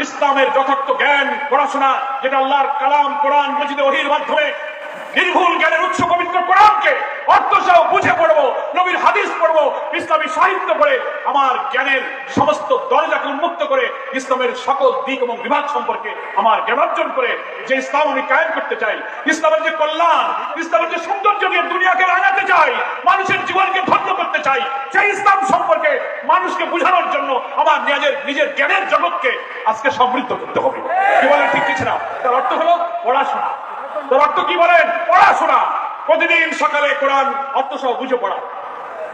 ইসলামের যথার্থ জ্ঞান পড়াশোনা, যেটা আল্লাহর কালাম কোরআন মজিদে ওহীর মাধ্যমে নির্ভুল জ্ঞানের উৎস পবিত্র কোরআনকে অর্থসহ বুঝে পড়বো, নবীর হাদিস পড়বো, ইসলামী সাহিত্য পড়ে আমার জ্ঞানের সমস্ত দরজাকে উন্মুক্ত করে ইসলামের সকল দিক এবং বিভাগ সম্পর্কে আমার জ্ঞান অর্জন করে যে ইসলাম আমি কায়েম করতে চাই, ইসলামের যে কল্যাণ, ইসলামের যে সৌন্দর্য দিয়ে দুনিয়াকে রাঙাতে চাই, মানুষের জীবনকে ধন্য করতে চাই, সেই ইসলাম সম্পর্কে মানুষকে বোঝানোর জন্য আমার নিজের জ্ঞানের জগৎকে আজকে সমৃদ্ধ করতে হবে। কি বলেন ঠিক কিছু না? তার অর্থ হলো পড়াশোনা। তার অর্থ কি বলেন? পড়াশোনা। প্রতিদিন সকালে কোরআন অর্থসহ বুঝে পড়া,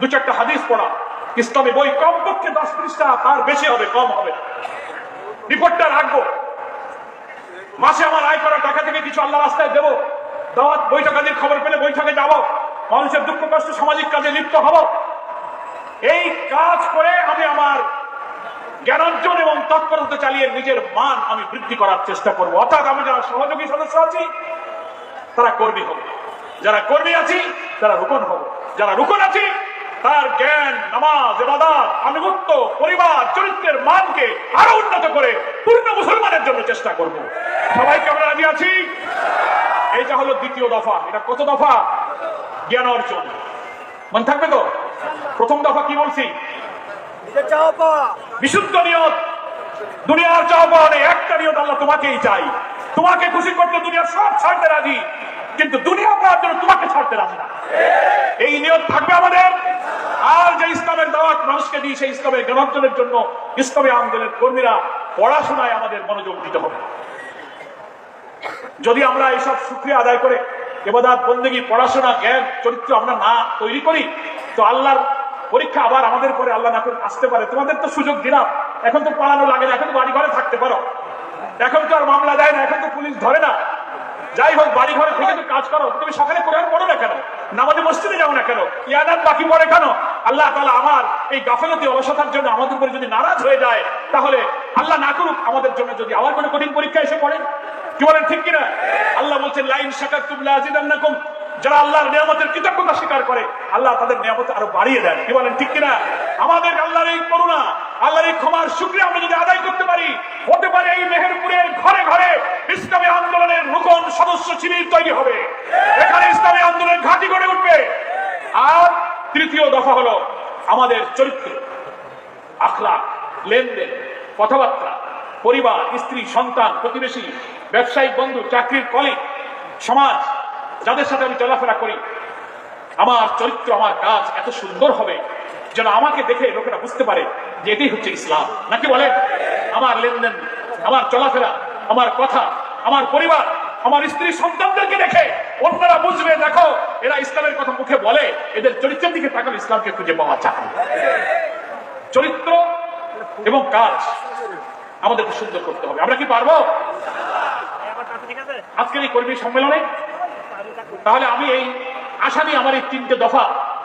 দু চারটা হাদিস পড়া, ইসলামী বই কমপক্ষে 10 পৃষ্ঠা, তার বেশি হবে, কম হবে না। রিপোর্টটা রাখবো, মাসে আমার আয় করা টাকা থেকে কিছু আল্লাহ রাস্তায় দেবো, দাওয়াত বৈঠকাদির খবর পেলে বৈঠকে যাব, মানুষের দুঃখ কষ্ট সামাজিক কাজে লিপ্ত হব। এই কাজ করে আমি আমার জ্ঞান অর্জন এবং তৎপরতা চালিয়ে নিজের মান আমি বৃদ্ধি করার চেষ্টা করবো। অর্থাৎ আমি যারা সহযোগী সদস্য আছি তারা কর্মী হব, যারা কর্মী আছি তারা রুকন হব, যারা রুকন আছি তার জ্ঞান, নামাজ, ইবাদত, আনুগত্য, পরিবার, চরিত্রের মানকে আরো উন্নত করে পূর্ণ মুসলমানের জন্য চেষ্টা করব। সবাইকে আমরা রাজি আছি? এইটা হলো দ্বিতীয় দফা। এটা কত দফা? জ্ঞান অর্জন। মনে থাকবে তো? প্রথম দফা কি বলছি? বিশুদ্ধ নিয়ত। দুনিয়ার চাওয়া নেই, একটা নিয়ত, আল্লাহ তোমাকেই চাই। তোমাকে খুশি করতে দুনিয়ার সব ছাড়তে রাজি, কিন্তু দুনিয়া পাওয়ার জন্য তোমাকে ছাড়তে রাজি না। এই নিয়ত থাকবে আমাদের। আর যে ইসলামের দাওয়াত মানুষকে দিই, সেই ইসলামের জ্ঞান অর্জনের জন্য ইসলামী আন্দোলনের কর্মীরা পড়াশোনায় আমাদের মনোযোগ দিতে হবে। যদি আমরা এইসব শুকরিয়া আদায় করে ইবাদত, বন্দেগী, পড়াশোনা, জ্ঞান, চরিত্র আমরা না তৈরি করি, তো আল্লাহর পরীক্ষা আবার আমাদের পরে আল্লাহ না করে আসতে পারে। তোমাদের তো সুযোগ দিলাম, এখন তো পালানো লাগে না, এখন তো বাড়ি ঘরে থাকতে পারো, এখন তো আর মামলা দেয় না, এখন তো পুলিশ ধরে না। যাই হোক, বাড়ি ঘরে থেকে তো কাজ করো। তুমি সকালে কোরআন পড়ো না কেন? নামাজে মসজিদে যাও না কেন? ইয়াদাত বাকি পড়ে কেন? আল্লাহ তাআলা আমার এই গাফিলতি, অলসতার জন্য আমাদের উপরে যদি নারাজ হয়ে যায়, তাহলে আল্লাহ না করুক আমাদের জন্য যদি আবার কোনো কঠিন পরীক্ষা এসে পড়ে। কি বলেন ঠিক কিনা? আল্লাহ বলছেন লাইন শাকারতুম লাযিদান্নাকুম। যারা আল্লাহর নিয়ামতের কৃতজ্ঞতা স্বীকার করে আল্লাহ তাদের নিয়ামত আরো বাড়িয়ে দেন। কি বলেন ঠিক কিনা? আমাদের আল্লাহর এই করুণা, আল্লাহর এই ক্ষমার শুকরিয়া আমরা যদি আদায় করতে পারি, হতে পারে এই মেহেরপুরের ঘরে ঘরে ইসলামী আন্দোলনের রুকন সদস্য শিবির তৈরি হবে, এখানে ইসলামী আন্দোলনের ঘাঁটি গড়ে উঠবে। আর তৃতীয় দফা হলো আমাদের চরিত্র, আখলাক, লেনদেন, কথাবার্তা, পরিবার, স্ত্রী, সন্তান, প্রতিবেশী, ব্যবসায়িক বন্ধু, চাকরির কলিগ, সমাজ, যাদের সাথে আমি চলাফেরা করি, আমার চরিত্র, আমার কাজ এত সুন্দর হবে যেন আমাকে দেখে লোকেরা বুঝতে পারে যে এটাই হচ্ছে ইসলাম। নাকি বলেন? আমার লেনদেন, আমার চলাফেরা, আমার কথা, আমার পরিবার, আমার স্ত্রী, সন্তানদেরকে দেখে অন্যরা বুঝবে, দেখো এরা ইসলামের কথা মুখে বলে, এদের চরিত্রের দিকে তাকালে ইসলামকে খুঁজে পাওয়া যায়। চরিত্র এবং কাজ আমাদেরকে সুন্দর করতে হবে। আমরা কি পারবো আজকের এই কর্মী সম্মেলনে? তাহলে আমি এই আশা নিয়ে আমার এই 3টে দফা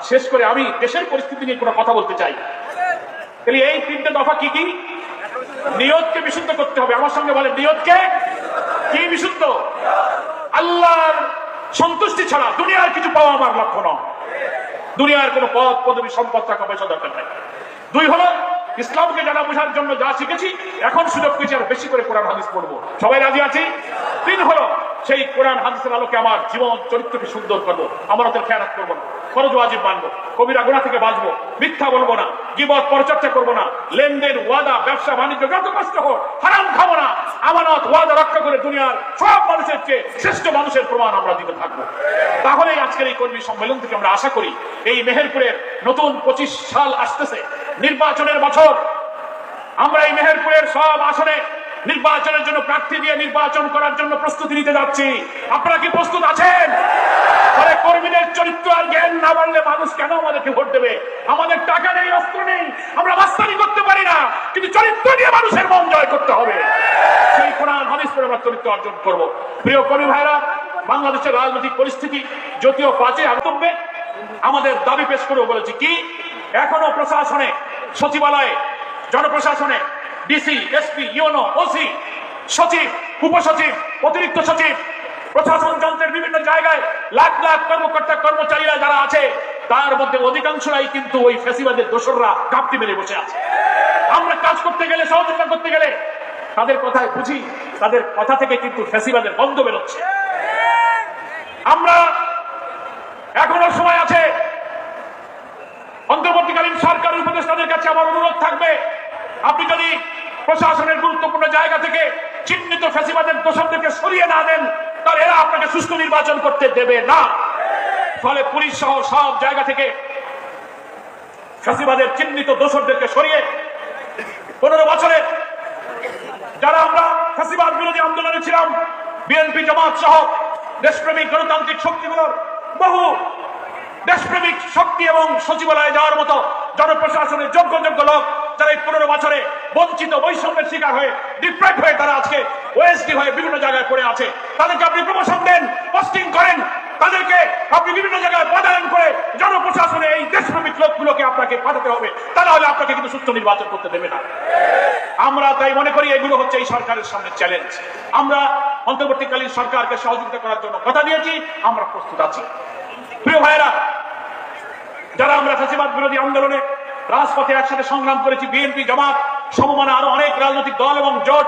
শেষ করে আমি দেশের পরিস্থিতি নিয়ে কোনো কথা বলতে চাই। তাহলে এই 3টে দফা কি কি? নিয়তকে বিশুদ্ধ করতে হবে। আমার সঙ্গে বলেন, নিয়তকে কি বিশুদ্ধ? আল্লাহর সন্তুষ্টি ছাড়া দুনিয়ার কিছু পাওয়া আমার লক্ষ্য নয়। দুনিয়ার কোনো পদ, পদবি, সম্পদ, টাকা পয়সা দরকার নাই। 2 হলো ইসলামকে জানা বোঝার জন্য যা শিখেছি, এখন সুযোগ পেয়েছি আর বেশি করে কোরআন হাদিস পড়বো। সবাই রাজি আছি? 3 হলো সেই কোরআন হাদিসের আলোকে আমার জীবন চরিত্রকে সুন্দর করবো, আমানতের খেয়ানত করবো না, ফরজ ওয়াজিব মানবো, কবিরা গুনাহ থেকে বাঁচবো, মিথ্যা বলবো না, গীবত পরচর্চা করবো না, লেনদেন, ওয়াদা, ব্যবসা বাণিজ্য যত কষ্ট হোক হারাম খাবো না, আমানত, ওয়াদা রক্ষা করে দুনিয়ার সব মানুষের চেয়ে শ্রেষ্ঠ মানুষের প্রমাণ আমরা দিতে থাকবো। তাহলেই আজকের এই কর্মী সম্মেলন থেকে আমরা আশা করি এই মেহেরপুরের নতুন 25 সাল আসতেছে, নির্বাচনের বছর। আমরা এই মেহেরপুরের সব আসনে নির্বাচনের জন্য প্রার্থী দিয়ে নির্বাচন করার জন্য প্রস্তুতি নিতে যাচ্ছি। আপনারা কি প্রস্তুত আছেন? তাহলে কর্মীদের চরিত্র আর জ্ঞান না বাড়লে মানুষ কেন আমাদেরকে ভোট দেবে? আমাদের টাকা নেই, অস্ত্র নেই, আমরা মাস্তানি করতে পারি না, কিন্তু চরিত্র দিয়ে মানুষের মন জয় করতে হবে। সেই কোরআন হাদিস পড়ে আমরা চরিত্র অর্জন করব। প্রিয় কর্মী ভাইরা, বাংলাদেশের রাজনৈতিক পরিস্থিতি যদিও পাঁচে আগতব্যে আমাদের দাবি পেশ করে বলেছি কি, এখনো প্রশাসনে, সচিবালয়ে, জনপ্রশাসনে, ডিসি, এসপি, ইউনো, ওসি, সচিব, উপসচিব, অতিরিক্ত সচিব, প্রশাসন যন্ত্রের বিভিন্ন জায়গায় লাখ লাখ কর্মকর্তা কর্মচারীরা যারা আছে, তার মধ্যে অধিকাংশরাই কিন্তু ওই ফ্যাসিবাদের দোসররা ঘাপটি মেরে বসে আছে। আমরা কাজ করতে গেলে, সহযোগিতা করতে গেলে তাদের কথায় বুঝি, তাদের কথা থেকে কিন্তু ফ্যাসিবাদের গন্ধ বেরোচ্ছে। আমরা এখনো সময় আছে। অন্তর্বর্তীকালীন সরকারের উপদেষ্টাদের কাছে আমার অনুরোধ থাকবে, আপনি যদি প্রশাসনের গুরুত্বপূর্ণ জায়গা থেকে চিহ্নিত ফ্যাসিবাদের দোষরদেরকে সরিয়ে না দেন, তাহলে এরা আপনাকে সুষ্ঠু নির্বাচন করতে দেবে না। ফলে পুলিশ সহ সব জায়গা থেকে ফ্যাসিবাদের চিহ্নিত দোষরদেরকে সরিয়ে 15 বছরে যারা আমরা ফ্যাসিবাদ বিরোধী আন্দোলনে ছিলাম, বিএনপি জামাত সহ দেশপ্রেমিক গণতান্ত্রিক শক্তিগুলোর বহু দেশপ্রেমিক শক্তি এবং সচিবালয়ে যাওয়ার মতো জনপ্রশাসনের যোগ্য লোক যারা এই 15 বছরে বঞ্চিত, বৈষম্যের শিকার হয়ে ডিপ্রাইভ হয়ে তারা আজকে ওএসডি হয়ে বিভিন্ন জায়গায় পড়ে আছে, তাদেরকে আপনি প্রমোশন দেন, পোস্টিং করেন, তাদেরকে আপনি বিভিন্ন জায়গায় পদায়ন করে জনপ্রশাসনে এই দেশপ্রেমিক লোকগুলোকে আপনাকে পাঠাতে হবে, তাহলে আপনাকে কিন্তু সুষ্ঠু নির্বাচন করতে দেবে না। আমরা তাই মনে করি এগুলো হচ্ছে এই সরকারের সামনে চ্যালেঞ্জ। আমরা অন্তর্বর্তীকালীন সরকারকে সহযোগিতা করার জন্য কথা দিয়েছি, আমরা প্রস্তুত আছি। প্রিয় ভাইয়েরা, যারা আমরা ফ্যাসিবাদ বিরোধী আন্দোলনে রাজপথে একসাথে সংগ্রাম করেছি, বিএনপি জামাত সমমানে আরো অনেক রাজনৈতিক দল এবং জোট,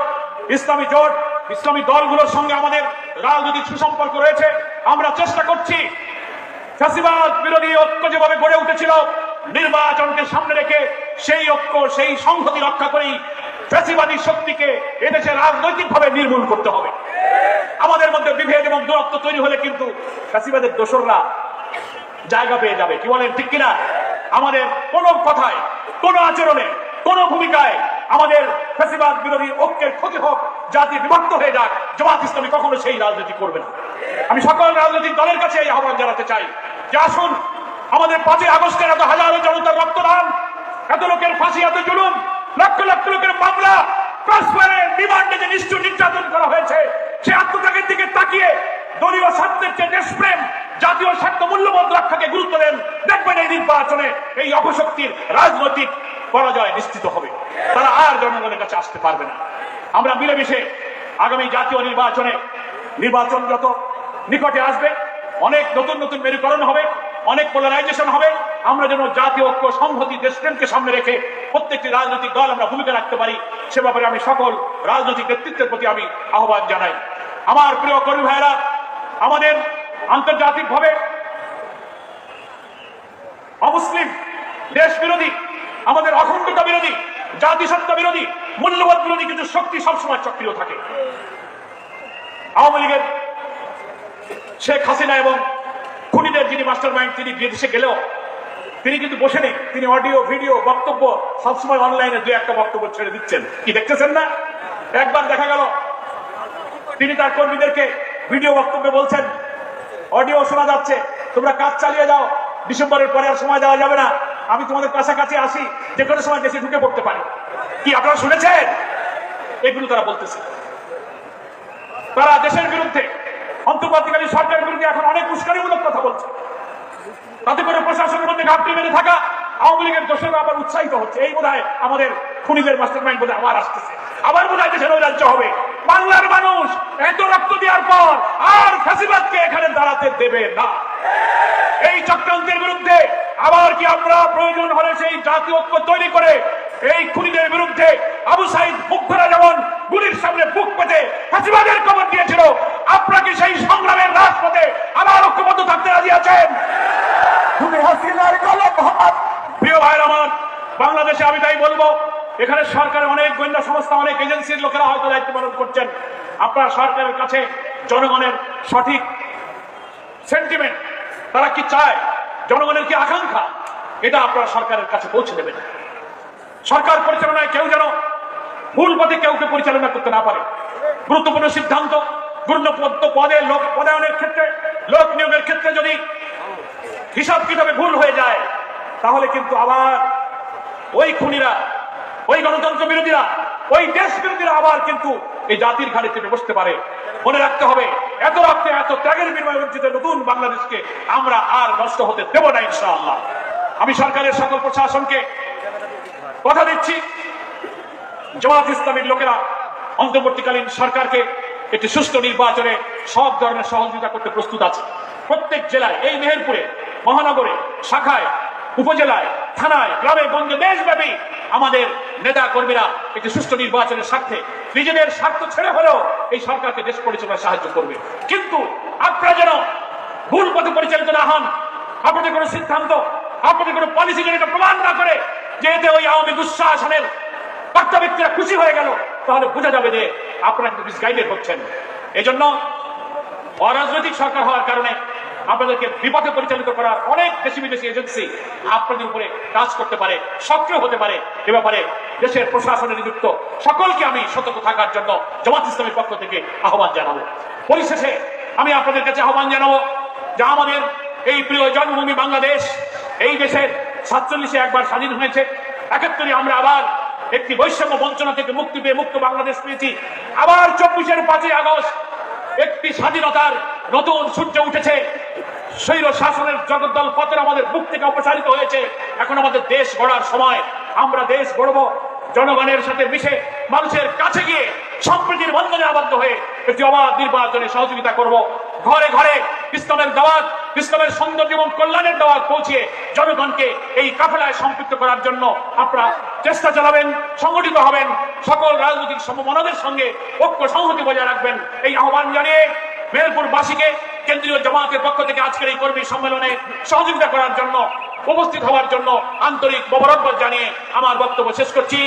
ইসলামী দলগুলোর সঙ্গে আমাদের রাজনৈতিক সুসম্পর্ক রয়েছে। আমরা চেষ্টা করছি ফ্যাসিবাদ বিরোধী ঐক্য যেভাবে গড়ে উঠেছিল, নির্বাচনকে সামনে রেখে সেই ঐক্য, সেই সংহতি রক্ষা করেই ফ্যাসিবাদী শক্তিকে এদেশে রাজনৈতিকভাবে নির্মূল করতে হবে। আমাদের মধ্যে বিভেদ এবং দূরত্ব তৈরি হলে কিন্তু ফ্যাসিবাদের দোসররা জায়গা পেয়ে যাবে। কি বলেন, ঠিক কিনা? আমাদের কোন কথায়, কোন আচরণে, কোন ভূমিকায় আমাদের ফ্যাসিবাদ বিরোধী ঐক্যের ক্ষতি হোক, জাতি বিভক্ত হয়ে যাক, জামাত ইসলামী কখনো সেই রাজনীতি করবে না। আমি সকল রাজনৈতিক দলের কাছে এই আহ্বান জানাতে চাই যে আসুন, আমাদের 5ই আগস্টের এত হাজারো জনতার রক্তদান, এত লোকের ফাঁসি, এত জুলুম, লক্ষ লক্ষ লোকের মামলা, ক্রসফায়ারের রিমান্ডে যে নিষ্ঠুর নির্যাতন করা হয়েছে, সে আত্মত্যাগের দিকে তাকিয়ে দলীয় স্বার্থের চেয়ে দেশপ্রেম, জাতীয় স্বার্থ, মূল্যবোধ রক্ষাকে গুরুত্ব দেন। দেখবেন এই নির্বাচনে এই অপশক্তির রাজনৈতিক পরাজয় নিশ্চিত হবে, তারা আর জনগণের কাছে আসতে পারবে না। আমরা মিলেমিশে আগামী জাতীয় নির্বাচন যত নিকটে আসবে, অনেক নতুন মেরুকরণ হবে, অনেক পোলারাইজেশন হবে। আমরা যেন জাতীয় ঐক্য, সংহতি, দেশপ্রেমকে সামনে রেখে প্রত্যেকটি রাজনৈতিক দল আমরা ভূমিকা রাখতে পারি, সে ব্যাপারে আমি সকল রাজনৈতিক নেতৃত্বের প্রতি আমি আহ্বান জানাই। আমার প্রিয় কর্মী ভাইয়েরা, আমাদের আন্তর্জাতিকভাবে অমুসলিম, দেশ বিরোধী, আমাদের অখণ্ডতা বিরোধী, জাতিসত্তা বিরোধী, মূল্যবোধ বিরোধী কিছু শক্তি সবসময় সক্রিয় থাকে। আওয়ামী লীগের শেখ হাসিনা এবং খুনিদের যিনি মাস্টার মাইন্ড, তিনি বিদেশে গেলেও তিনি কিন্তু বসে নেই, তিনি অডিও, ভিডিও, বক্তব্য সবসময় অনলাইনে 2-1টা বক্তব্য ছেড়ে দিচ্ছেন। কি দেখতেছেন না? একবার দেখা গেল তিনি তার কর্মীদেরকে ভিডিও বক্তব্যে বলছেন, অডিও শোনা যাচ্ছে, তোমরা কাজ চালিয়ে যাও, ডিসেম্বরের পরে আর সময় দেওয়া যাবে না, আমি তোমাদের কাছাকাছি আসি, যে কোনো সময় দেশে ঢুকে পড়তে পারি। কি আপনারা শুনেছেন? এগুলো তারা বলতেছে। তারা দেশের বিরুদ্ধে, অন্তর্বর্তীকালীন সরকারের বিরুদ্ধে এখন অনেক উস্কানিমূলক কথা বলছে। তাতে করে প্রশাসনের মধ্যে ঘাটতি মেরে থাকা আওয়ামী লীগের দোষরা আবার উৎসাহিত হচ্ছে। এই বোধহয় আমাদের খুনিদের মাস্টারমাইন্ড বোধহয় আবার আসতেছে, আবার বোধহয় দেশের রাজ্য হবে। বাংলার মানুষ এত রক্ত দেওয়ার পর আর ফ্যাসিবাদকে এখানে দাঁড়াতে দেবে না। এই চক্রান্তের বিরুদ্ধে আবার কি আমরা প্রয়োজন হলে সেই জাতীয় ঐক্য তৈরি করে এই খুনিদের বিরুদ্ধে আবু সাইদ মুগ্ধরা যেমন গুলির সামনে বুক পেতে ফ্যাসিবাদের খবর দিয়েছিল, আপনারা কি সেই সংগ্রামের রাজপথে আবার ঐক্যবদ্ধ থাকতে রাজি আছেন? প্রিয় ভাইয়ের আমার, বাংলাদেশে আমি তাই বলবো, এখানে সরকারের অনেক গোয়েন্দা সংস্থা, অনেক এজেন্সির লোকেরা হয়তো দায়িত্ব পালন করছেন। আপনারা সরকারের কাছে জনগণের সঠিক সেন্টিমেন্ট, তারা কি চায়, জনগণের কি আকাঙ্ক্ষা, এটা আপনারা সরকারের কাছে পৌঁছে দেবেন। সরকার পরিচালনায় কেউ যেন ভুল পথে কেউকে পরিচালনা করতে না পারে। গুরুত্বপূর্ণ সিদ্ধান্ত, গুরুত্বপূর্ণ পদে লোক পদায়নের ক্ষেত্রে, লোক নিয়োগের ক্ষেত্রে যদি হিসাব কিভাবে ভুল হয়ে যায়, তাহলে কিন্তু আবার ওই খুনিরা, ওই গণতন্ত্র বিরোধীরা, ওই দেশ বিরোধীরা আবার কিন্তু এই জাতির ঘাড়ে চেপে বসতে পারে। মনে রাখতে হবে, এত রক্তে, এত ত্যাগের বিনিময়ে অর্জিত নতুন বাংলাদেশকে আমরা আর নষ্ট হতে দেব না ইনশাআল্লাহ। আমি সরকারের সকল প্রশাসনকে কথা দিচ্ছি, জামাত ইসলামীর লোকেরা অন্তর্বর্তীকালীন সরকারকে একটি সুষ্ঠু নির্বাচনে সব ধরনের সহযোগিতা করতে প্রস্তুত আছে। প্রত্যেক জেলায়, এই মেহেরপুরে, মহানগরে, শাখায়, উপজেলায়, থানায়, গ্রামে, গঞ্জে, দেশব্যাপী আমাদের নেতা কর্মীরা একটি সুষ্ঠু নির্বাচনের স্বার্থে নিজেদের স্বার্থ ছেড়ে হলেও এই সরকারকে দেশ পরিচালনায় সাহায্য করবে। কিন্তু আপনারা যেন ভুল পথে পরিচালিত না হন, আপনাদের কোনো সিদ্ধান্ত, আপনাদের কোনো পলিসি যেন এটা প্রমাণ না করে যে এতে ওই আওয়ামী দুঃশাসনের কর্তা ব্যক্তিরা খুশি হয়ে গেল, তাহলে বোঝা যাবে যে আপনারা কিন্তু মিসগাইডেড হচ্ছেন। এজন্য অরাজনৈতিক সরকার হওয়ার কারণে আপনাদেরকে বিপথে পরিচালিত করার অনেক দেশি বিদেশি এজেন্সি আপনাদের উপরে কাজ করতে পারে, সক্রিয় হতে পারে। এ ব্যাপারে দেশের প্রশাসনে নিযুক্ত সকলকে আমি সতর্ক থাকার জন্য জামাত ইসলামের পক্ষ থেকে আহ্বান জানাবো। পরিশেষে আমি আপনাদের কাছে আহ্বান জানাবো যে আমাদের এই প্রিয় জন্মভূমি বাংলাদেশ, এই দেশের 47-এ একবার স্বাধীন হয়েছে, 71-এ আমরা আবার একটি বৈষম্য বঞ্চনা থেকে মুক্তি পেয়ে মুক্ত বাংলাদেশ পেয়েছি। আবার 24-এর 5ই আগস্ট একটি স্বাধীনতার নতুন সূর্য উঠেছে। স্বৈর শাসনের জগদ্দল পতন আমাদের বুক থেকে অপসারিত হয়েছে। এখন আমাদের দেশ গড়ার সময়। আমরা দেশ গড়ব জনগণের সাথে মিশে, মানুষের কাছে গিয়ে সম্প্রীতির বন্ধনে আবদ্ধ হয়ে একটি অবাধ নির্বাচনে সহযোগিতা করব। ঘরে ঘরে ইসলামের দাওয়াত, ইসলামের সৌন্দর্য এবং কল্যাণের দাওয়াত পৌঁছিয়ে জনগণকে এই কাফেলায় সম্পৃক্ত করার জন্য আপনারা চেষ্টা চালাবেন, সংগঠিত হবেন, সকল রাজনৈতিক সমমনাদের সঙ্গে ঐক্য সংহতি বজায় রাখবেন। এই আহ্বান জানিয়ে মেহেরপুরবাসীকে কেন্দ্রীয় জামাতের পক্ষ থেকে আজকের এই কর্মী সম্মেলনে সহযোগিতা করার জন্য, উপস্থিত হওয়ার জন্য আন্তরিক মোবারকবাদ জানিয়ে আমার বক্তব্য শেষ করছি।